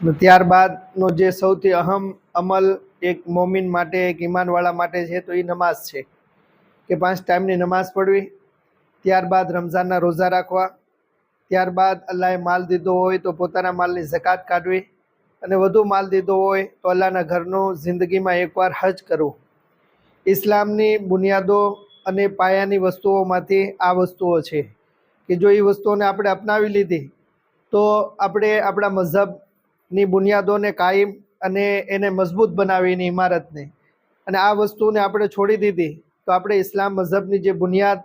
ત્યારબાદનો જે સૌથી અહમ અમલ એક મોમિન માટે, એક ઈમાનવાળા માટે છે તો એ નમાઝ છે કે 5 ટાઈમની નમાઝ પઢવી. ત્યારબાદ રમઝાનના રોઝા રાખવા. ત્યારબાદ અલ્લાહે માલ દીધો હોય તો પોતાના માલની ઝકાત કાઢવી, અને વધુ માલ દીધો હોય તો અલ્લાહના ઘરનું જિંદગીમાં એકવાર હજ કરવું. ઇસ્લામની બુનિયાદો અને પાયાની વસ્તુઓમાંથી આ વસ્તુઓ છે કે જો એ વસ્તુઓને આપણે અપનાવી લીધી તો આપણે આપણા મઝહબની બુનિયાદોને કાયમ અને એને મજબૂત બનાવીની ઇમારતને, અને આ વસ્તુને આપણે છોડી દીધી તો આપણે ઇસ્લામ મઝહબની જે બુનિયાદ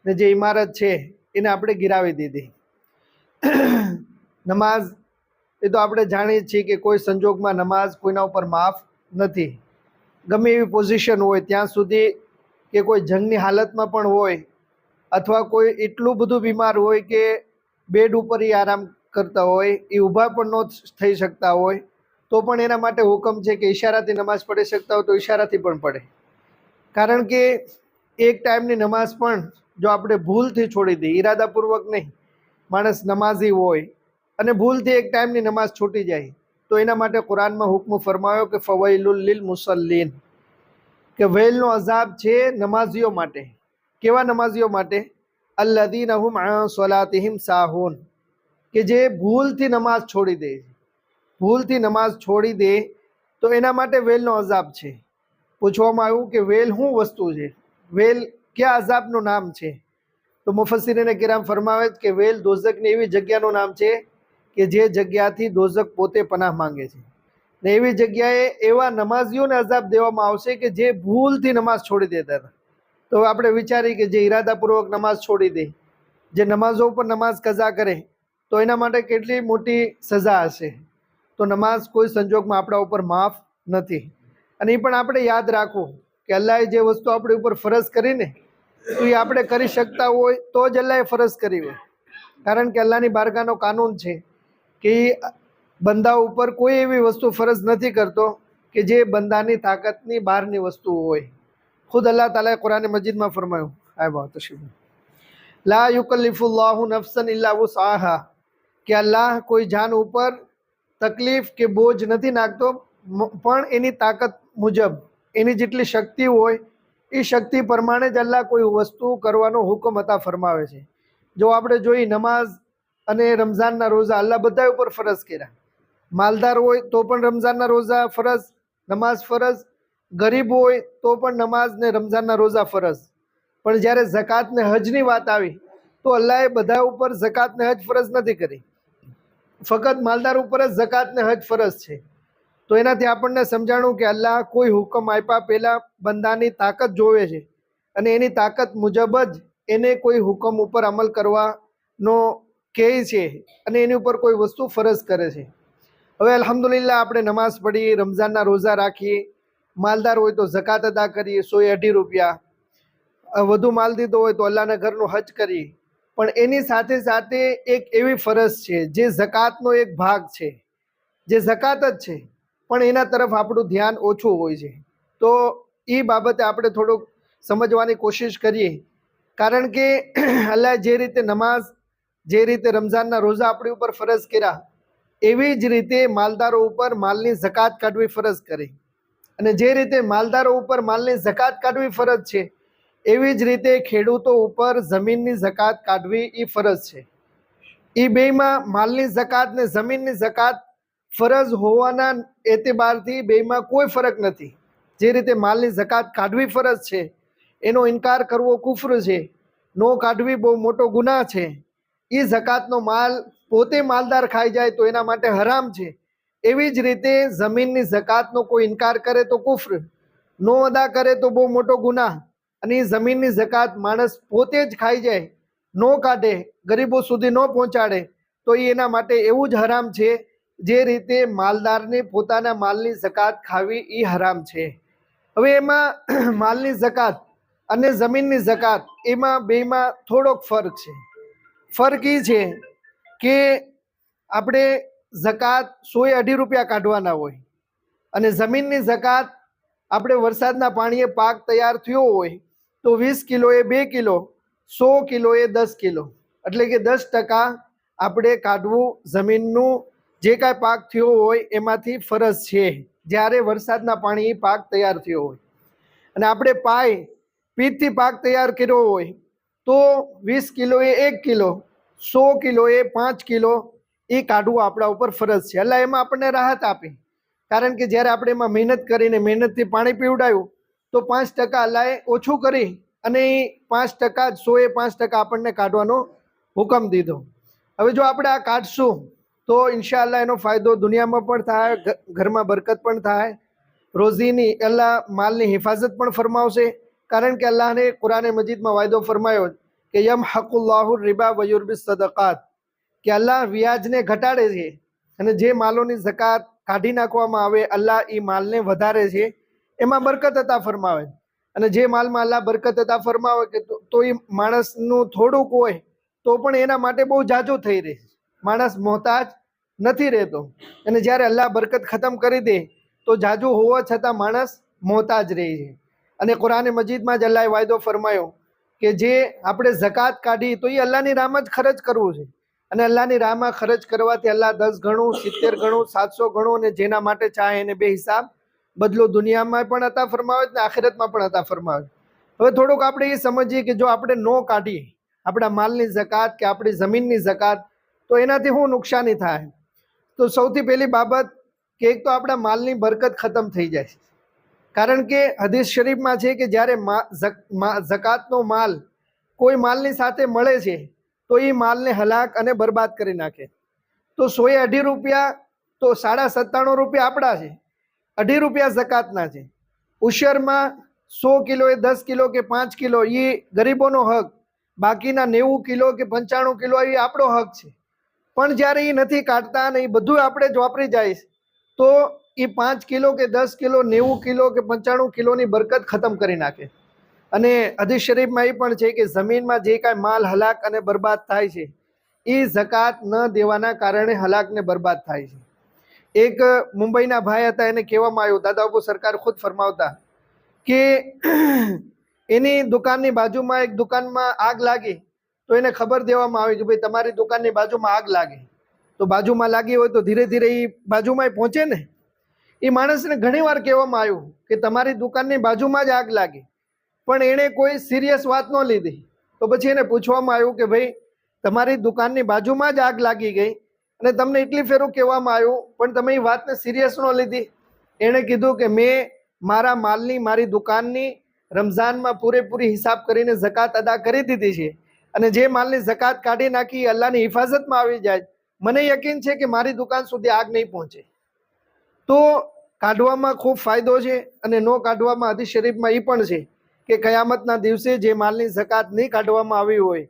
ને જે ઇમારત છે એને આપણે ગિરાવી દીધી. નમાઝ એ તો આપણે જાણીએ છીએ કે કોઈ સંજોગમાં નમાઝ કોઈના ઉપર માફ નથી. ગમે એવી પોઝિશન હોય ત્યાં સુધી, કે કોઈ જંગની હાલતમાં પણ હોય, અથવા કોઈ એટલું બધું બીમાર હોય કે બેડ ઉપર એ આરામ કરતા હોય, એ ઊભા પણ ન થઈ શકતા હોય, તો પણ એના માટે હુકમ છે કે ઈશારાથી નમાઝ પઢી શકતા હોય તો ઈશારાથી પણ પડે. કારણ કે એક ટાઈમની નમાઝ પણ જો આપણે ભૂલથી છોડી દઈએ, ઈરાદાપૂર્વક નહીં, માણસ નમાઝી હોય અને ભૂલથી એક ટાઈમની નમાઝ છૂટી જાય તો એના માટે કુરાનમાં હુકમ ફરમાયો કે ફવૈલુલ લિલ મુસલ્લીન, કે વેલનો અઝાબ છે નમાઝીઓ માટે. કેવા નમાઝીઓ માટે? અલ્લઝીના હુમ અન સલાતિહિમ સાહૂન, કે જે ભૂલથી નમાઝ છોડી દે. ભૂલથી નમાઝ છોડી દે તો એના માટે વેલનો અઝાબ છે. પૂછવામાં આવ્યું કે વેલ શું વસ્તુ છે, વેલ ક્યાં અઝાબનું નામ છે? તો મુફસ્સિરીને કિરામ ફરમાવે કે વેલ દોઝકની એવી જગ્યાનું નામ છે કે જે જગ્યાથી દોઝક પોતે પનાહ માંગે છે. ને એવી જગ્યાએ એવા નમાઝીઓને અઝાબ દેવામાં આવશે કે જે ભૂલથી નમાઝ છોડી દેતા હતા. તો આપણે વિચારીએ કે જે ઈરાદાપૂર્વક નમાઝ છોડી દે, જે નમાઝો ઉપર નમાઝ કઝા કરે, તો એના માટે કેટલી મોટી સજા હશે. તો નમાઝ કોઈ સંજોગમાં આપણા ઉપર માફ નથી. અને એ પણ આપણે યાદ રાખવું કે અલ્લાહે જે વસ્તુ આપણી ઉપર ફરજ કરીને તો એ આપણે કરી શકતા હોય તો જ અલ્લાહે ફરજ કરી હોય. કારણ કે અલ્લાહની બારગાહનો કાનૂન છે કે બંદા ઉપર કોઈ એવી વસ્તુ ફરજ નથી કરતો કે જે બંદાની તાકાતની બહારની વસ્તુ હોય. ખુદ અલ્લાહ તાલાએ કુરાન મજીદમાં ફરમાયું, આ વાત છે, લા યુકલ્લિફુલ્લાહુ નફ્સન ઇલ્લા વુસઆહા, કે અલ્લાહ કોઈ જાન ઉપર તકલીફ કે બોજ નથી નાખતો, પણ એની તાકાત મુજબ, એની જેટલી શક્તિ હોય એ શક્તિ પ્રમાણે જ અલ્લાહ કોઈ વસ્તુ કરવાનો હુકમ અતા ફરમાવે છે. જો આપણે જોઈ નમાઝ અને રમઝાનના રોઝા અલ્લાહ બધા ઉપર ફરજ કર્યા. માલદાર હોય તો પણ રમઝાનના રોઝા ફરજ, નમાઝ ફરજ. ગરીબ હોય તો પણ નમાઝ ને રમઝાનના રોઝા ફરજ. પણ જ્યારે ઝકાત ને હજની વાત આવી તો અલ્લાહે બધા ઉપર ઝકાત ને હજ ફરજ નથી કરી, ફક્ત માલદાર ઉપર જ ઝકાત ને હજ ફરજ છે. તો એનાથી આપણને સમજાણું કે અલ્લાહ કોઈ હુકમ આપ્યા પહેલાં બંદાની તાકાત જોવે છે અને એની તાકાત મુજબ જ એને કોઈ હુકમ ઉપર અમલ કરવાનો કહે છે અને એની ઉપર કોઈ વસ્તુ ફરજ કરે છે. હવે અલ્હમ્દુલિલ્લાહ આપણે નમાઝ પઢી, રમઝાનના રોઝા રાખીએ, માલદાર હોય તો ઝકાત અદા કરીએ 100-2.5 રૂપિયા, વધુ માલ દીધો હોય તો અલ્લાહના ઘરનું હજ કરીએ. પણ એની સાથે સાથે એક એવી ફરજ છે જે ઝકાતનો એક ભાગ છે, જે ઝકાત જ છે, પણ એના તરફ આપણું ધ્યાન ઓછું હોય છે. તો એ બાબતે આપણે થોડુંક સમજવાની કોશિશ કરીએ. કારણ કે અલ્લાહ જે રીતે નમાઝ, જે રીતે રમઝાનના રોઝા આપણી ઉપર ફરજ કર્યા, એવી જ રીતે માલદારો ઉપર માલની ઝકાત કાઢવી ફરજ કરી. અને જે રીતે માલદારો ઉપર માલની ઝકાત કાઢવી ફરજ છે, એવી જ રીતે ખેડૂતો ઉપર જમીનની ઝકાત કાઢવી એ ફરજ છે. એ બેમાં માલની ઝકાત ને જમીનની ઝકાત ફરજ હોવાના એતબારથી બેમાં કોઈ ફરક નથી. જે રીતે માલની ઝકાત કાઢવી ફરજ છે, એનો ઇનકાર કરવો કુફર છે, નો કાઢવી બહુ મોટો ગુનાહ છે. એ ઝકાતનો માલ પોતે માલદાર ખાઈ જાય તો એના માટે હરામ છે. એવી જ રીતે જમીનની ઝકાતનો કોઈ ઇનકાર કરે તો કુફર, નો અદા કરે તો બહુ મોટો ગુનાહ. અને એ જમીનની ઝકાત માણસ પોતે જ ખાઈ જાય, નો કાઢે, ગરીબો સુધી ન પહોંચાડે તો એ એના માટે એવું જ હરામ છે જે રીતે માલદારને પોતાના માલની ઝકાત ખાવી એ હરામ છે. હવે એમાં માલની ઝકાત અને જમીનની ઝકાત એમાં બેમાં થોડોક ફરક છે. ફરક એ છે કે આપણે ઝકાત 100-2.5 રૂપિયા કાઢવાના હોય અને જમીનની ઝકાત આપણે વરસાદના પાણીએ પાક તૈયાર થયો હોય તો 20 કિલોએ 2 કિલો, 100 કિલોએ 10 કિલો, એટલે કે 10% આપણે કાઢવું જમીનનું જે કાંઈ પાક થયો હોય એમાંથી ફરજ છે જ્યારે વરસાદના પાણી પાક તૈયાર થયો હોય. અને આપણે પીતથી પાક તૈયાર કર્યો હોય તો 20 કિલોએ 1 કિલો, 100 કિલોએ 5 કિલો એ કાઢવું આપણા ઉપર ફરજ છે. એટલે એમાં આપણને રાહત આપી, કારણ કે જ્યારે આપણે એમાં મહેનત કરીને મહેનતથી પાણી પીવડાયું તો 5% અલ્લાહે ઓછું કરી અને એ 5%, 105% આપણને કાઢવાનો હુકમ દીધો. હવે જો આપણે આ કાઢશું તો ઇન્શાઅલ્લાહ એનો ફાયદો દુનિયામાં પણ થાય, ઘરમાં બરકત પણ થાય, રોઝીની અલ્લાહ માલની હિફાજત પણ ફરમાવશે. કારણ કે અલ્લાહને કુરાન મજીદમાં વાયદો ફરમાયો કે યમહકુલ્લાહુ રિબા વ યુર્બિસ સદકાત, કે અલ્લાહ વ્યાજને ઘટાડે છે અને જે માલોની ઝકાત કાઢી નાખવામાં આવે અલ્લાહ એ માલને વધારે છે, એમાં બરકત અતા ફરમાવે. અને જે માલમાં અલ્લાહ બરકત અતા ફરમાવે કે તો એ માણસનું થોડુંક હોય તો પણ એના માટે બહુ જાજુ થઈ રહે, માણસ મોહતાજ નથી રહેતો. અને જ્યારે અલ્લાહ બરકત ખતમ કરી દે તો જાજુ હોવા છતાં માણસ મોહતાજ રહે છે. અને કુરાન મજીદમાં જ અલ્લાહે વાયદો ફરમાયો કે જે આપણે ઝકાત કાઢી તો એ અલ્લાહની રાહમાં જ ખર્ચ કરવું છે. અને અલ્લાહની રાહમાં ખર્ચ કરવાથી અલ્લાહ 10 ગણું, 70 ગણું, 700 ગણું અને જેના માટે ચાહે એને બે હિસાબ બદલો દુનિયામાં પણ અતા ફરમાવે ને આખિરતમાં પણ અતા ફરમાવે. હવે થોડુંક આપણે એ સમજીએ કે જો આપણે ન કાઢીએ આપણા માલની ઝકાત કે આપણી જમીનની ઝકાત તો એનાથી શું નુકસાની થાય. તો સૌથી પહેલી બાબત કે એક તો આપણા માલની બરકત ખતમ થઈ જાય છે. કારણ કે હદીસ શરીફમાં છે કે જ્યારે ઝકાતનો માલ કોઈ માલની સાથે મળે છે તો એ માલને હલાક અને બરબાદ કરી નાખે. તો 100 એ 2.5 રૂપિયા તો 97.5 રૂપિયા આપણા છે, 2.5 રૂપિયા ઝકાતના છે. ઉશરમાં 100 કિલોએ 10 કિલો કે 5 કિલો એ ગરીબોનો હક, બાકીના 90 કિલો કે 95 કિલો એ આપણો હક છે. પણ જ્યારે એ નથી કાઢતા અને એ બધું આપણે જ વાપરી જાય તો એ 5 કિલો કે 10 કિલો, 90 કિલો કે 95 કિલોની બરકત ખતમ કરી નાખે. અને હદીસ શરીફમાં એ પણ છે કે જમીનમાં જે કાંઈ માલ હલાક અને બરબાદ થાય છે એ ઝકાત ન દેવાના કારણે હલાક ને બરબાદ થાય છે. એક મુંબઈના ભાઈ હતા, એને કહેવામાં આવ્યું, દાદા બાપુ સરકાર ખુદ ફરમાવતા કે એની દુકાનની બાજુમાં એક દુકાનમાં આગ લાગી તો એને ખબર દેવામાં આવી કે ભાઈ તમારી દુકાનની બાજુમાં આગ લાગી. તો બાજુમાં લાગી હોય તો ધીરે ધીરે એ બાજુમાં પહોંચે ને. એ માણસને ઘણીવાર કહેવામાં આવ્યું કે તમારી દુકાનની બાજુમાં જ આગ લાગી, પણ એણે કોઈ સિરિયસ વાત ન લીધી. તો પછી એને પૂછવામાં આવ્યું કે ભાઈ તમારી દુકાનની બાજુમાં જ આગ લાગી ગઈ અને તમને એટલી ફેરું કહેવામાં આવ્યું પણ તમે એ વાતને સિરિયસ ન લીધી. એણે કીધું કે મેં મારા માલની, મારી દુકાનની રમઝાનમાં પૂરેપૂરી હિસાબ કરીને ઝકાત અદા કરી દીધી છે અને જે માલની ઝકાત કાઢી નાખી અલ્લાહની હિફાજતમાં આવી જાય, મને યકીન છે કે મારી દુકાન સુધી આગ નહીં પહોંચે. તો કાઢવામાં ખૂબ ફાયદો છે. અને ન કાઢવામાં હદીસ શરીફમાં એ પણ છે કે કયામતના દિવસે જે માલની ઝકાત નહીં કાઢવામાં આવી હોય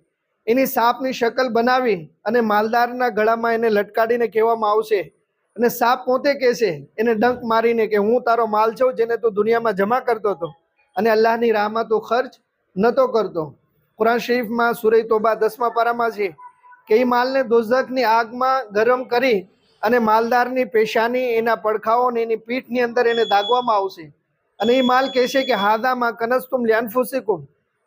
એની સાપની શકલ બનાવી અને માલદારના ગળામાં એને લટકાડીને કહેવામાં આવશે અને સાપ પોતે કહેશે એને ડંક મારીને કે હું તારો માલ છું જેને તું દુનિયામાં જમા કરતો હતો અને અલ્લાહની રાહમાં તું ખર્ચ નહોતો કરતો. કુરાન શરીફમાં સૂરહ તોબા 10મા પારામાં છે કે એ માલને દોઝખની આગમાં ગરમ કરી અને માલદારની પેશાની, એના પડખાઓ અને એની પીઠની અંદર એને દાગવામાં આવશે અને એ માલ કહેશે કે હાદા મા કનસ્તુમ લિઅન્ફુસિકુમ,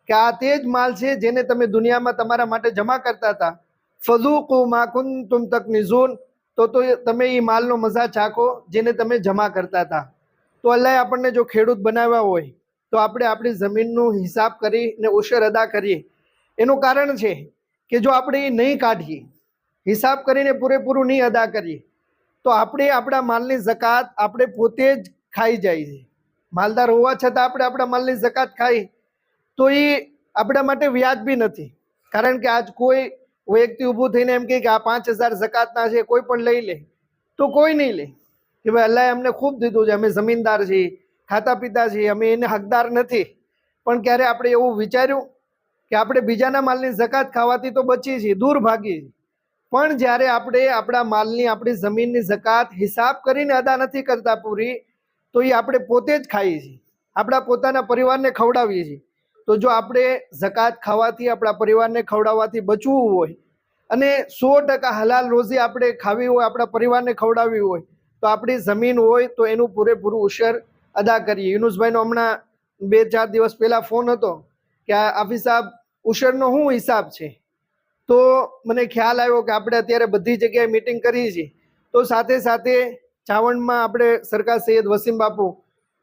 કે આ તે જ માલ છે જેને તમે દુનિયામાં તમારા માટે જમા કરતા હતા. ફઝૂકુ મા કુન્તુમ તકનિઝૂન, તો તમે એ માલનો મજા ચાખો જેને તમે જમા કરતા હતા. તો અલ્લાહે આપણને જો ખેડૂત બનાવ્યા હોય તો આપણે આપણી જમીનનું હિસાબ કરીને ઉશર અદા કરીએ. એનું કારણ છે કે જો આપણે એ નહીં કાઢીએ, હિસાબ કરીને પૂરેપૂરું નહીં અદા કરીએ તો આપણે આપણા માલની ઝકાત આપણે પોતે જ ખાઈ જાય છે. માલદાર હોવા છતાં આપણે આપણા માલની ઝકાત ખાઈ તો એ આપણા માટે વ્યાજબી નથી. કારણ કે આજ કોઈ વ્યક્તિ ઊભું થઈને એમ કહે કે આ 5000 ઝકાતના છે, કોઈ પણ લઈ લે, તો કોઈ નહીં લે કે ભાઈ અલ્લાહે અમને ખૂબ દીધું છે, અમે જમીનદાર છીએ, ખાતા પીતા છીએ, અમે એને હકદાર નથી. પણ ક્યારે આપણે એવું વિચાર્યું કે આપણે બીજાના માલની ઝકાત ખાવાથી તો બચીએ છીએ, દૂર ભાગીએ છીએ, પણ જ્યારે આપણે આપણા માલની, આપણી જમીનની ઝકાત હિસાબ કરીને અદા નથી કરતા પૂરી, તો એ આપણે પોતે જ ખાઈએ છીએ, આપણા પોતાના પરિવારને ખવડાવીએ છીએ. તો જો આપણે ઝકાત ખાવાથી, આપણા પરિવારને ખવડાવવાથી બચવું હોય અને 100% હલાલ રોઝી આપણે ખાવી હોય, આપણા પરિવારને ખવડાવવી હોય, તો આપણી જમીન હોય તો એનું પૂરેપૂરું ઉશર અદા કરીએ. યુનુસભાઈનો હમણાં 2-4 દિવસ પહેલાં ફોન હતો કે આફી સાહેબ ઉશરનો શું હિસાબ છે? તો મને ખ્યાલ આવ્યો કે આપણે અત્યારે બધી જગ્યાએ મિટિંગ કરીએ છીએ તો સાથે સાથે ચાવંડમાં આપણે સરકાર સૈયદ વસીમ બાપુ,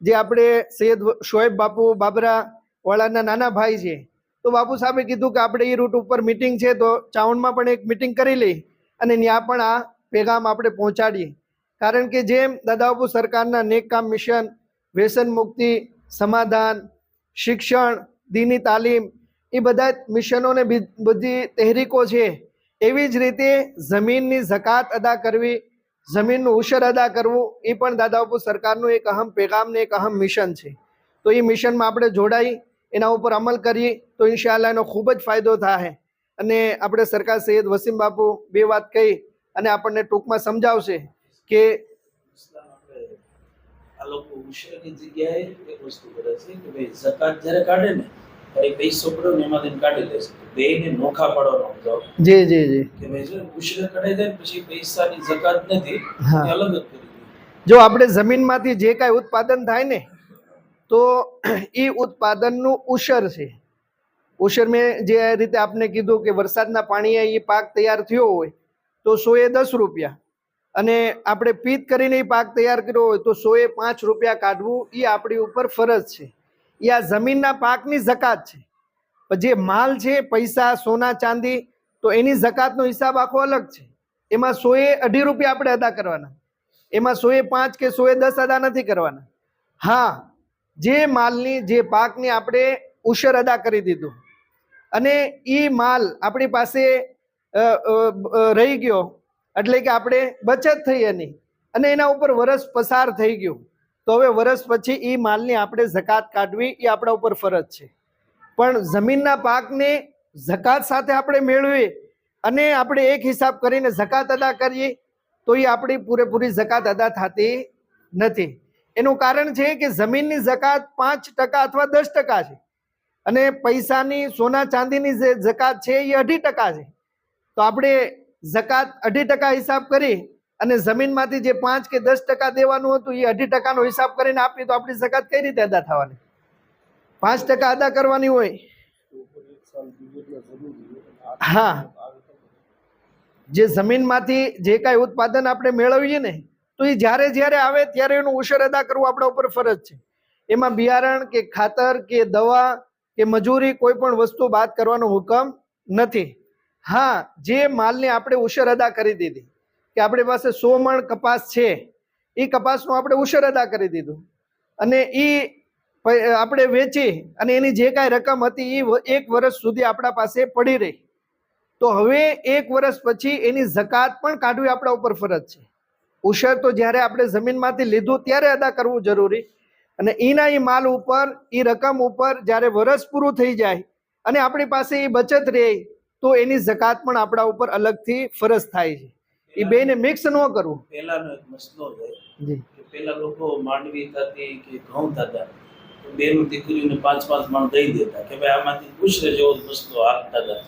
જે આપણે સૈયદ શોએબ બાપુ બાબરા વાળાના નાના ભાઈ છે, તો બાપુ સાહેબે કીધું કે આપણે એ રૂટ ઉપર મિટિંગ છે તો ચાવંડમાં પણ એક મિટિંગ કરી લઈ અને ત્યાં પણ આ પેગામ આપણે પહોંચાડીએ. કારણ કે જેમ દાદા બાપુ સરકારના નેક કામ મિશન, વ્યસન મુક્તિ, સમાધાન, શિક્ષણ, દીની તાલીમ, એ બધા મિશનોને બધી તહેરીકો છે, એવી જ રીતે જમીનની ઝકાત અદા કરવી, જમીનનું ઉશર અદા કરવું, એ પણ દાદા બાપુ સરકારનું એક અહમ પેગામ ને એક અહમ મિશન છે. તો એ મિશનમાં આપણે જોડાઈ એના ઉપર અમલ કરીએ તો ઇન્શાઅલ્લાહ એનો ખૂબ જ ફાયદો થાય. અને આપણે સરકાર સૈયદ વસીમ બાપુ બે વાત કહી અને આપણને ટૂંકમાં સમજાવશે કે આ લોકો ઉશરની જગ્યાએ એક વસ્તુ કરે છે કે ભાઈ ઝકાત જ્યારે કાઢે ને ત્યારે પૈસો પડ્યો ને એમાંથી કાઢી લેશે, બેયને નોખા પાડવાનો સમજાવો. જી જી જી કે ભાઈ જો ઉશર કઢાઈ જાય પછી પૈસાની ઝકાત નથી, હા. એ અલગ જ કરી દે. જો આપણે જમીનમાંથી જે કાંઈ ઉત્પાદન થાય ને તો એ ઉત્પાદનનું ઉશર છે. ઉશર મેં જે રીતે આપને કીધું કે વરસાદના પાણીએ એ પાક તૈયાર થયો હોય તો 110 રૂપિયા, અને આપણે પીત કરીને એ પાક તૈયાર કર્યો હોય તો 105 રૂપિયા કાઢવું એ આપણી ઉપર ફરજ છે. એ આ જમીનના પાકની ઝકાત છે. પણ જે માલ છે, પૈસા, સોના, ચાંદી, તો એની ઝકાતનો હિસાબ આખો અલગ છે. એમાં 102 રૂપિયા આપણે અદા કરવાના, એમાં 105 કે 110 અદા નથી કરવાના. હા, જે માલની, જે પાકની આપણે ઉશર અદા કરી દીધું અને એ માલ આપણી પાસે રહી ગયો, એટલે કે આપણે બચત થઈ એની અને એના ઉપર વરસ પસાર થઈ ગયું, તો હવે વરસ પછી એ માલની આપણે ઝકાત કાઢવી એ આપણા ઉપર ફરજ છે. પણ જમીનના પાકને ઝકાત સાથે આપણે મેળવીએ અને આપણે એક હિસાબ કરીને ઝકાત અદા કરીએ તો એ આપણી પૂરેપૂરી ઝકાત અદા થતી નથી. એનું કારણ છે કે જમીનની ઝકાત 5% અથવા 10% છે અને પૈસાની, સોના ચાંદીની જે ઝકાત છે એ 2.5% છે. તો આપણે ઝકાત 2.5% હિસાબ કરી અને જમીનમાંથી જે 5 કે 10% દેવાનું હતું એ 2.5%નો હિસાબ કરીને આપીએ તો આપણી ઝકાત કઈ રીતે અદા થવાની? 5% અદા કરવાની હોય. હા, જે જમીનમાંથી જે કાંઈ ઉત્પાદન આપણે મેળવીએ ને તો એ જ્યારે જ્યારે આવે ત્યારે એનું ઉશર અદા કરવું આપણા ઉપર ફરજ છે. એમાં બિયારણ કે ખાતર કે દવા કે મજૂરી કોઈ પણ વસ્તુ બાદ કરવાનો હુકમ નથી. હા, જે માલને આપણે ઉશર અદા કરી દીધી કે આપણી પાસે 100 મણ કપાસ છે, એ કપાસનું આપણે ઉશર અદા કરી દીધું અને એ આપણે વેચી અને એની જે કાંઈ રકમ હતી એ 1 વર્ષ સુધી આપણા પાસે પડી રહી, તો હવે 1 વર્ષ પછી એની ઝકાત પણ કાઢવી આપણા ઉપર ફરજ છે. ઉશર તો જ્યારે આપણે જમીનમાંથી લીધું ત્યારે અદા કરવું જરૂરી, અને એના એ માલ ઉપર, એ રકમ ઉપર જ્યારે વર્ષ પૂરું થઈ જાય અને આપણી પાસે એ બચત રહે તો એની ઝકાત પણ આપણા ઉપર અલગથી ફરજ થાય છે. એ બેને મિક્સ ન કરવું. પહેલાનો એક મસલો છે જી, કે પહેલા લોકો માંડવી થતી કે ઘઉં થતા તો બેનું દીકરીઓને 5-5 મણ દઈ દેતા કે ભાઈ આમાંથી ઉશરે જેવો મસલો હાલતા હતા.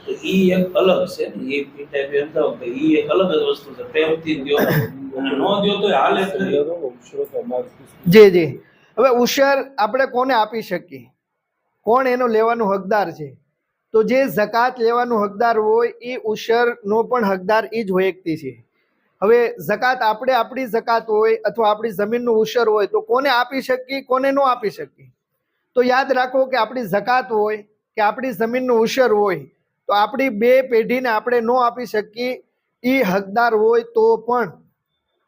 તો ઈ એક અલગ છે ને, એ ટાઈપે એમ થાવ કે ઈ એક અલગ જ વસ્તુ છે. પ્રેમથી દ્યો અને નો દ્યો તો હાલે ખરી. જી જી. હવે ઉશર આપણે કોને આપી શકીએ? કોણ એનો લેવાનું હકદાર છે? તો જે ઝકાત લેવાનું હકદાર હોય એ ઉશરનો પણ હકદાર એ જ વ્યક્તિ છે. હવે ઝકાત આપણે, આપણી ઝકાત હોય અથવા આપણી જમીનનું ઉશર હોય તો કોને આપી શકીએ, કોને ન આપી શકીએ? તો યાદ રાખો કે આપણી ઝકાત હોય કે આપણી જમીનનું ઉશર હોય તો આપણી 2 પેઢીને આપણે ન આપી શકીએ. એ હકદાર હોય તો પણ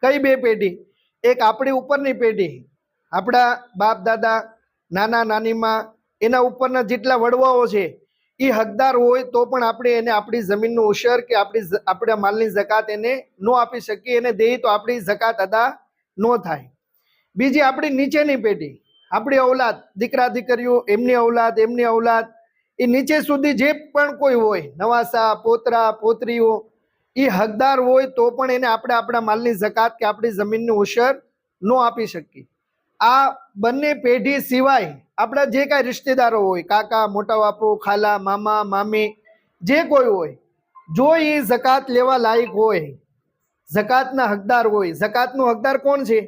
કઈ 2 પેઢી? એક આપણી ઉપરની પેઢી, આપણા બાપ દાદા, નાના નાનીમાં, એના ઉપરના જેટલા વડવાઓ છે એ હકદાર હોય તો પણ આપણે એને આપણી જમીનનું ઉશર કે આપણા માલની ઝકાત એને ન આપી શકીએ. એને દઈએ તો આપણી ઝકાત અદા ન થાય. બીજી આપણી નીચેની પેઢી, આપણી ઔલાદ, દીકરા દીકરીઓ, એમની ઔલાદ, એ નીચે સુધી જે પણ કોઈ હોય, નવાસા, પોતરા, પોતરીઓ, એ હકદાર હોય તો પણ એને આપણે આપણા માલની ઝકાત કે આપણી જમીનનું ઉશર ન આપી શકીએ. આ બંને પેઢી સિવાય આપણા જે કાંઈ રિશ્તેદારો હોય, કાકા, મોટા બાપુ, ખાલા, મામા, મામી, જે કોઈ હોય, જો એ ઝકાત લેવા લાયક હોય, ઝકાતના હકદાર હોય. ઝકાતનું હકદાર કોણ છે?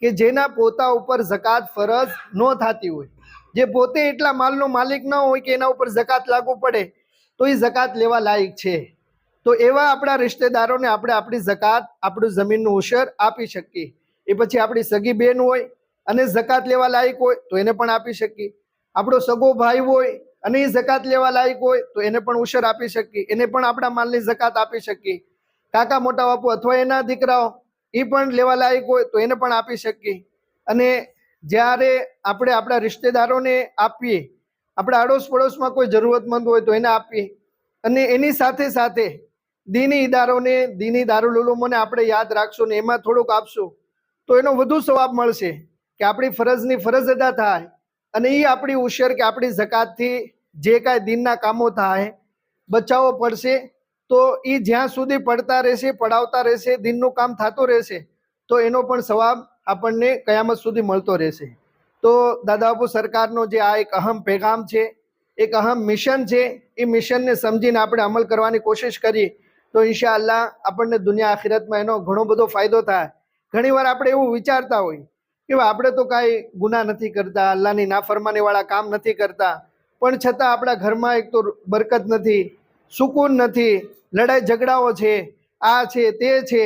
કે જેના પોતા ઉપર ઝકાત ફરજ ન થતી હોય, જે પોતે એટલા માલનો માલિક ન હોય કે એના ઉપર ઝકાત લાગુ પડે, તો એ ઝકાત લેવા લાયક છે. તો એવા આપણા રિશ્તેદારોને આપણે આપણી ઝકાત, આપણું જમીનનું ઉશર આપી શકીએ. એ પછી આપણી સગી બેન હોય અને ઝકાત લેવા લાયક હોય તો એને પણ આપી શકીએ. આપણો સગો ભાઈ હોય અને એ ઝકાત લેવા લાયક હોય તો એને પણ ઉશર આપી શકીએ, એને પણ આપણા માલની ઝકાત આપી શકીએ. કાકા મોટા બાપુ અથવા એના દીકરાઓ એ પણ લેવા લાયક હોય તો એને પણ આપી શકીએ. અને જ્યારે આપણે આપણા રિશ્તેદારોને આપીએ, આપણા અડોશ પડોશમાં કોઈ જરૂરતમંદ હોય તો એને આપીએ, અને એની સાથે સાથે દીની ઇદારોને, દીની દારુલ ઉલૂમોને આપણે યાદ રાખશું ને એમાં થોડુંક આપશું તો એનો વધુ સવાબ મળશે કે આપણી ફરજની ફરજ અદા થાય અને એ આપણી ઉશર કે આપણી ઝકાતથી જે કાંઈ દીનના કામો થાય બચાવો પડશે. તો એ જ્યાં સુધી પડતા રહેશે, પડાવતા રહેશે, દીનનું કામ થતું રહેશે તો એનો પણ સવાબ આપણને કયામત સુધી મળતો રહેશે. તો દાદા બાપુ સરકારનો જે આ એક અહમ પેગામ છે, એક અહમ મિશન છે, એ મિશનને સમજીને આપણે અમલ કરવાની કોશિશ કરીએ તો ઇન્શાઅલ્લાહ આપણને દુનિયા આખિરતમાં એનો ઘણો બધો ફાયદો થાય. ઘણીવાર આપણે એવું વિચારતા હોય કે આપણે તો કાંઈ ગુનાહ નથી કરતા, અલ્લાહની નાફરમાનીવાળા કામ નથી કરતા, પણ છતાં આપણા ઘરમાં એક તો બરકત નથી, સુકૂન નથી, લડાઈ ઝઘડાઓ છે, આ છે તે છે.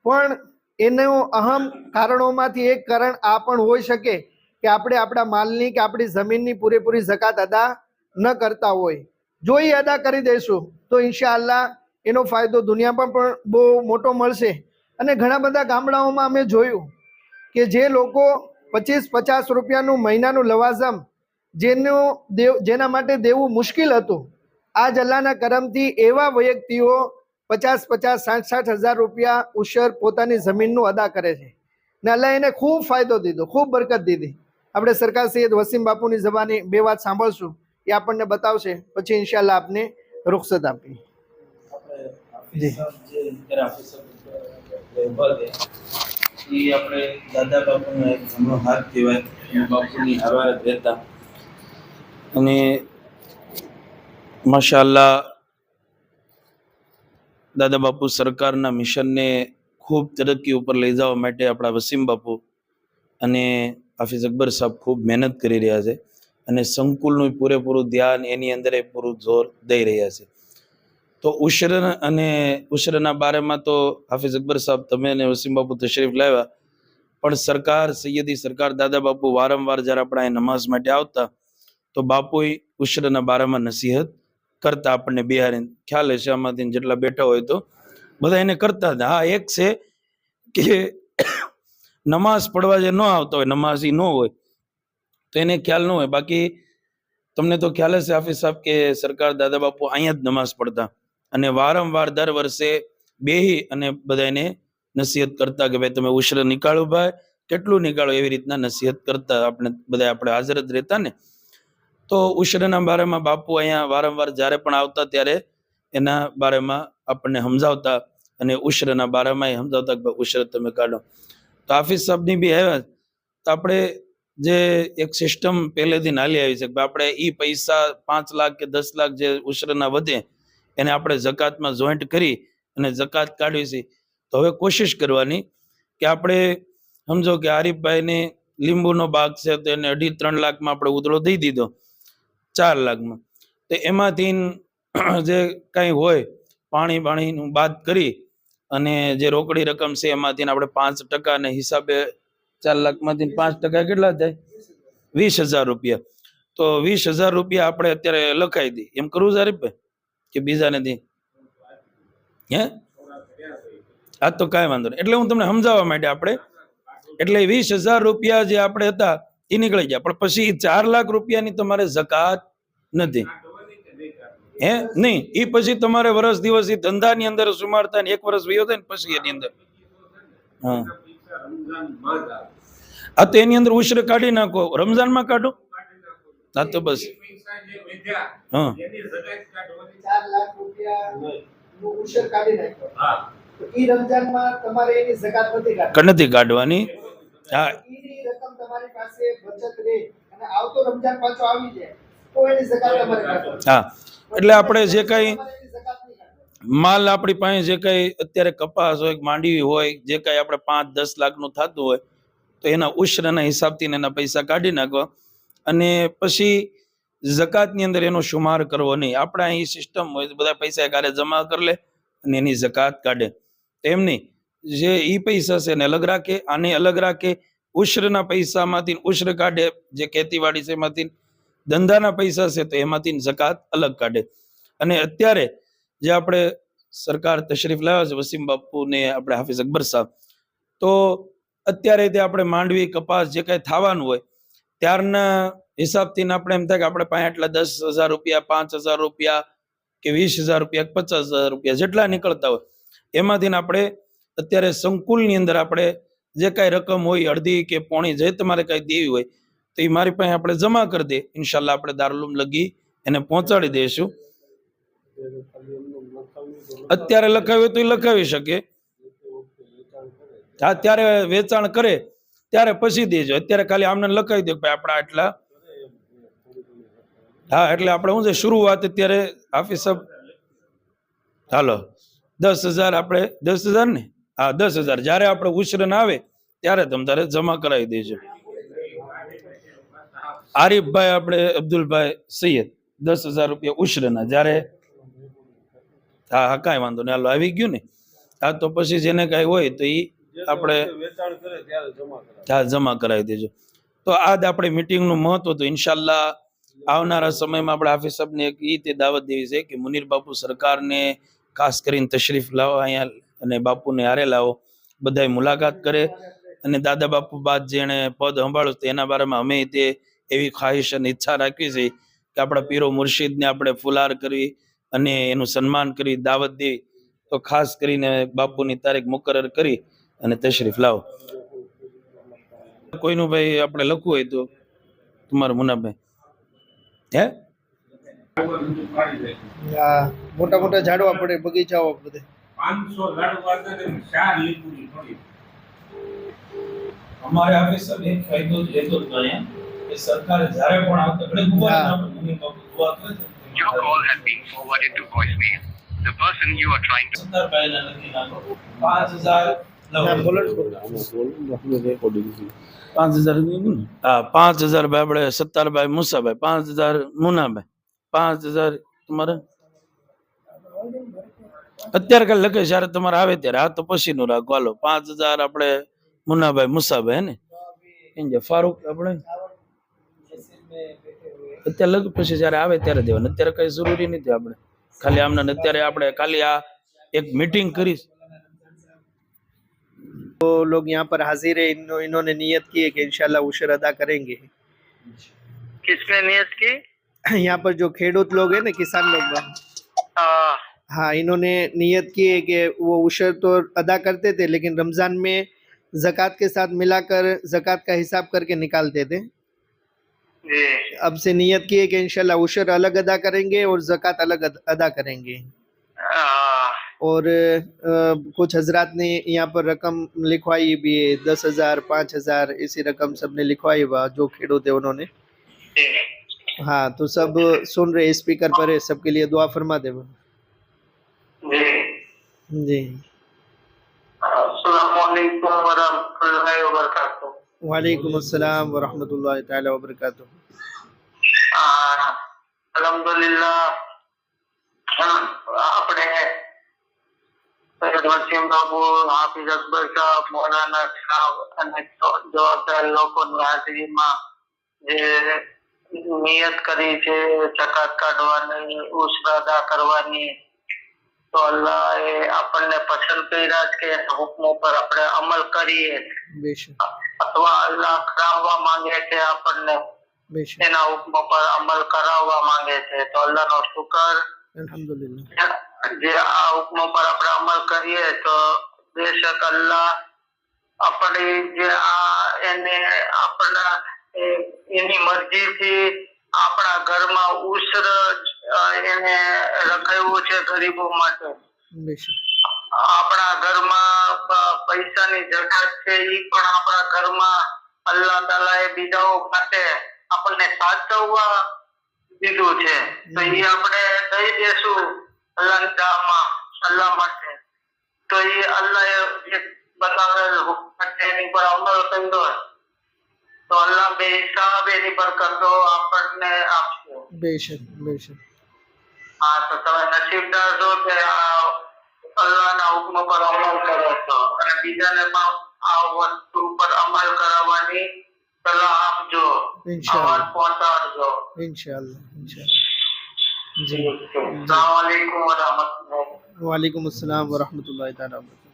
પણ એનું અહમ કારણોમાંથી એક કારણ આ પણ હોઈ શકે કે આપણે આપણા માલની કે આપણી જમીનની પૂરેપૂરી ઝકાત અદા ન કરતા હોય. જો એ અદા કરી દઈશું તો ઇન્શાઅલ્લાહ એનો ફાયદો દુનિયામાં પણ બહુ મોટો મળશે. અને ઘણા બધા ગામડાઓમાં અમે જોયું કે જે લોકો 25-50 રૂપિયાનું મહિનાનું લવાઝમ જેના માટે દેવું મુશ્કેલ હતું, આજ અલ્લાહના કરમથી એવા વ્યક્તિઓ 50-50, 60-60 હજાર રૂપિયા ઉશર પોતાની જમીનનું અદા કરે છે ને અલ્લાહ એને ખૂબ ફાયદો દીધો, ખૂબ બરકત દીધી. આપણે સરકાર સૈયદ વસીમ બાપુની જબાની બે વાત સાંભળશું, એ આપણને બતાવશે, પછી ઇન્શાઅલ્લાહ આપને રૂખસત આપી. જી આપણે દાદા બાપુનો એક ઘણો હાથ કહેવાય, બાપુની હારવાર જ રહેતા અને માશાઅલ્લાહ દાદા બાપુ સરકારના મિશનને ખૂબ તરક્કી ઉપર લઈ જવા માટે આપણા વસીમ બાપુ અને હાફિઝ અકબર સાહેબ ખૂબ મહેનત કરી રહ્યા છે અને સંકુલનું પૂરેપૂરું ધ્યાન એની અંદર પૂરું જોર દઈ રહ્યા છે. તો ઉશર અને ઉશરના બારેમાં તો હાફિઝ અકબર સાહેબ, તમે અને વસીમ બાપુ તશરીફ લાવ્યા, પણ સરકાર, સૈયદી સરકાર, દાદા બાપુ વારંવાર જ્યારે આપણા અહીં નમાઝ માટે આવતા તો બાપુએ ઉશરના બારેમાં નસીહત કરતા. આપણને બિહારી ખ્યાલ હશે, આમાંથી જેટલા બેઠા હોય તો બધા એને કરતા હતા. હા, એક છે કે નમાઝ પડવા જે ન આવતા હોય, નમાઝી ન હોય તો એને ખ્યાલ ન હોય, બાકી તમને તો ખ્યાલ હશે હાફિઝ સાહેબ કે સરકાર દાદા બાપુ અહીંયા જ નમાઝ પડતા અને વારંવાર દર વર્ષે બેહી અને બધાને નસીહત કરતા કે ભાઈ તમે ઉશર નીકાળો, ભાઈ કેટલું નીકાળો, એવી રીતના નસીહત કરતા. આપણે હાજર જ રહેતા ને. તો ઉશરના બારેમાં બાપુ અહીંયા વારંવાર જ્યારે પણ આવતા ત્યારે એના બારેમાં આપણને સમજાવતા અને ઉશરના બારેમાં સમજાવતા કે ઉશર તમે કાઢો. તો હાફિઝ સાહેબની બી આવ્યા તો આપણે જે એક સિસ્ટમ પહેલેથી નાલી આવી છે કે આપણે એ પૈસા 5 લાખ કે 10 લાખ જે ઉશરના વધે એને આપણે જકાતમાં જોઈન્ટ કરી અને જકાત કાઢવી છે. તો હવે કોશિશ કરવાની કે આપણે સમજો કે આરીફભાઈને લીંબુનો બાગ છે તો એને 2.5-3 લાખમાં આપણે ઉધડો દઈ દીધો, 4 લાખમાં, તો એમાંથી જે કાંઈ હોય પાણીનું બાદ કરી અને જે રોકડી રકમ છે એમાંથી આપણે 5% હિસાબે 4 લાખમાંથી 5% કેટલા થાય? 20,000 રૂપિયા. તો 20,000 રૂપિયા આપણે અત્યારે લખાઈ દઈએ, એમ કરવું છે આરીફભાઈ કે બીજાને દે? હે, હા, તો કાંઈ વાંધો નહીં. એટલે હું તમને સમજાવવા માટે આપણે એટલે 20,000 રૂપિયા જે આપણે હતા એ નીકળી ગયા, પણ પછી 4 લાખ રૂપિયાની તમારે ઝકાત નથી. હે નહીં, એ પછી તમારે વર્ષ દિવસ એ ધંધાની અંદર સુમારતા ને 1 વર્ષ વયો થાય ને પછી એની અંદર હા તો એની અંદર ઉશર કાઢી નાખો, રમઝાનમાં કાઢો. હા, તો બસ હા 4 લાખ રૂપિયાનું ઉશર કાઢી નાખ્યો તો ઈ રમઝાનમાં તમારે એની ઝકાત નથી કાઢવાની. હા, ઈ રકમ તમારી પાસે બચત રહે અને આવતો રમઝાન પાછો આવી જાય તો એની ઝકાત તમારે કાઢવાની. હા, એટલે આપણે જે કઈ માલ આપણી પાસે જે કઈ અત્યારે કપાસ હોય, માંડવી હોય, જે કઈ આપણે 5-10 લાખનું થતું હોય તો એના ઉશરના હિસાબથી એના પૈસા કાઢી નાખો અને પછી જકાતની અંદર એનો શુમાર કરવો નહીં. આપણે અહીં સિસ્ટમ હોય બધા પૈસા ક્યારે જમા કરી લે અને એની જકાત કાઢે. એમ નહીં, જે ઈ પૈસા છે એને અલગ રાખે, આને અલગ રાખે, ઉશ્રના પૈસામાંથી ઉશ્ર કાઢે, જે ખેતીવાડી છે એમાંથી, ધંધાના પૈસા છે તો એમાંથી જકાત અલગ કાઢે. અને અત્યારે જે આપણે સરકાર તશરીફ લાવ્યા છે વસીમ બાપુ ને આપણે હાફિઝ અકબર સાહેબ, તો અત્યારે તે આપણે માંડવી કપાસ જે કઈ થવાનું હોય ત્યારના હિસાબથી આપણે એમ થાય કે આપણે પાસે એટલા 10,000 રૂપિયા, 5,000 રૂપિયા કે 20,000 રૂપિયા, 50,000 રૂપિયા જેટલા નીકળતા હોય એમાંથી આપણે અત્યારે સંકુલની અંદર આપણે જે કાંઈ રકમ હોય અડધી કે પોણી જે તમારે કાંઈ દેવી હોય તો એ મારી પાસે આપણે જમા કરી દે, ઇન્શાલ્લાહ આપણે દારૂલુમ લગી એને પહોંચાડી દઈશું. અત્યારે લખાવ્યું તો એ લખાવી શકે, હા ત્યારે વેચાણ કરે ત્યારે પછી દેજો. અત્યારે ખાલી આમને લખાવી દો આપણા આટલા, હા એટલે આપણે શું છે શરૂઆત અત્યારે હાફિઝ સાહેબ, હાલો 10,000 આપણે 10,000 ને, હા 10,000 જયારે આપણે ઉશ્રન આવે ત્યારે તમ તારે જમા કરાવી દેજો. આરીફભાઈ આપણે અબ્દુલભાઈ સૈયદ 10,000 રૂપિયા ઉશ્રના, જયારે હા હા કાંઈ વાંધો નહીં, હાલો આવી ગયું ને. હા તો પછી જેને કાંઈ હોય તો એ આપણે હા જમા કરાવી દેજો. તો આ જ આપણી મીટિંગનું મહત્વ હતું. ઇન્શાલ્લાહ આવનારા સમયમાં આપણે હાફિઝ સાહેબને એક ઈ તે દાવત દેવી છે કે મુનીર બાપુ સરકારને ખાસ કરીને તશરીફ લાવો અહીંયા અને બાપુને હારે લાવો, બધાય મુલાકાત કરે. અને દાદા બાપુ બાદ જેણે પદ સંભાળ્યું તો એના બારામાં અમે તે એવી ખ્વાહિશ અને ઈચ્છા રાખવી છે કે આપણા પીરો મુર્શિદને આપણે ફુલાર કરવી અને એનું સન્માન કરી દાવત દેવી. તો ખાસ કરીને બાપુની તારીખ મુકરર કરી અને તશરીફ લાવો. કોઈનું ભાઈ આપણે લખવું હોય તો તમારું મુનાભાઈ, હે હા મોટા મોટા ઝાડવા પડે, બગીચાઓ બધે. 500 ઝાડવા હતા ને 4 લીંબુની પડી. અમારે હાફિઝ સાહેબ એક ફાયદો જ લેતો હતો અહીંયા કે સરકારે જ્યારે પણ આવતા ઘણી ગુવા આપણે મુનિ બાપુ દુઆ કરે છે. Your call has been forwarded to voicemail. The person you are trying to 17 ભાઈના લખી નાખો 5,000 ના લવ. બોલો 5,000 હા 5,000 ભાઈ આપણે 17 ભાઈ મુસાભાઈ, 5,000 મુનાભાઈ, 5,000 તમારે અત્યારે કાલે લખે જ્યારે તમારે આવે ત્યારે. હા તો પછી નું રાખો, હાલો 5,000 આપણે મુનાભાઈ મુસાભાઈ ને ઇન્જે ફારૂક આપણે અત્યારે લગ પછી જ્યારે આવે ત્યારે દેવાનું. અત્યારે કઈ જરૂરી નથી, આપણે ખાલી આમને અત્યારે આપણે ખાલી આ એક मीटिंग કરીશ. तो लोग यहाँ पर हाजिर है, इन्होंने नियत की है कि इंशाल्लाह उशर अदा करेंगे. किसने नियत की? यहाँ पर जो खेडूत लोग हैं ना, किसान लोग, हाँ, हाँ इन्होंने नियत की है कि वो उशर तो अदा करते थे लेकिन रमज़ान में ज़कात के साथ मिलाकर ज़कात का हिसाब करके निकालते थे. जी, अब से नियत की है कि इंशाल्लाह उशर अलग अदा करेंगे और ज़कात अलग अदा करेंगे. हाँ, और कुछ हजरात ने यहाँ पर रकम लिखवाई भी है, 10,000 5,000 ऐसी रकम सबने लिखवाई हुआ जो खेडूत है उन्होंने. जी, हाँ तो सब सुन रहे, स्पीकर पर है, सबके लिए दुआ फरमा दे. जी. जी अस्सलामुअलैकुम वरहमतुल्लाहि वबरकातुह. वालेकुम अस्सलाम वरहमतुल्लाहि ताला वबरकातुह. અલ્હમ્દુલિલ્લાહ આપણે સૈયદ વસીમ બાબુ, હાફિઝ અકબર સાહેબ, મૌલાના સાહેબ અને જવાબદાર લોકોની હાજરીમાં જે નિયત કરી છે જકાત કાઢવાની, ઉશ્ર અદા કરવાની, તો અલ્લાહે આપણને પસંદ કર્યા છે કે એના હુકમો પર આપણે અમલ કરીએ, बेशक અથવા અલ્લાહ કરાવવા માંગે છે આપણને बेशक એના હુકમો પર અમલ કરાવવા માંગે છે. તો અલ્લાહનો શુકર, अल्हम्दुलिल्लाह. જે આ હુકમો પર આપણે અમલ કરીએ તો બેશક અલ્લાહ આપણી જે આ એને આપણા એની મરજીથી આપણા ઘરમાં ઉશ્ર એને રખાયું છે ગરીબો માટે. बेशक આપણા ઘરમાં પૈસાની જકાત છે એ પણ આપણા ઘરમાં અલ્લાહ તાલાએ બીજાઓ માટે આપણને સાચવવા દીધું છે. તો એ આપણે દઈ દેશું અલ્લાહની રાહમાં, અલ્લાહ માટે. તો એ અલ્લાહે જે બતાવેલ હુકમ છે એની પર અમલ કર્યો તો અલ્લાહ બે હિસાબ એની બરકતો આપણને આપશે. बेशक बेशक હા તો તમે નસીબદાર છો કે આ અલ્લાહના હુક્મ પર અમલ કરો છો અને બીજાને પણ આ વસ્તુ પર અમલ કરાવવાની સલાહ આપજો, ઇન્શાઅલ્લાહ. અવાજ પહોંચાડજો. ઇન્શાઅલ્લાહ ઇન્શાઅલ્લાહ. જી અસ્સલામુ અલૈકુમ વરહમતુલ્લાહ. વાલેકુમ અસ્સલામ વરહમતુલ્લાહિ તાલા વબરકાતુહુ.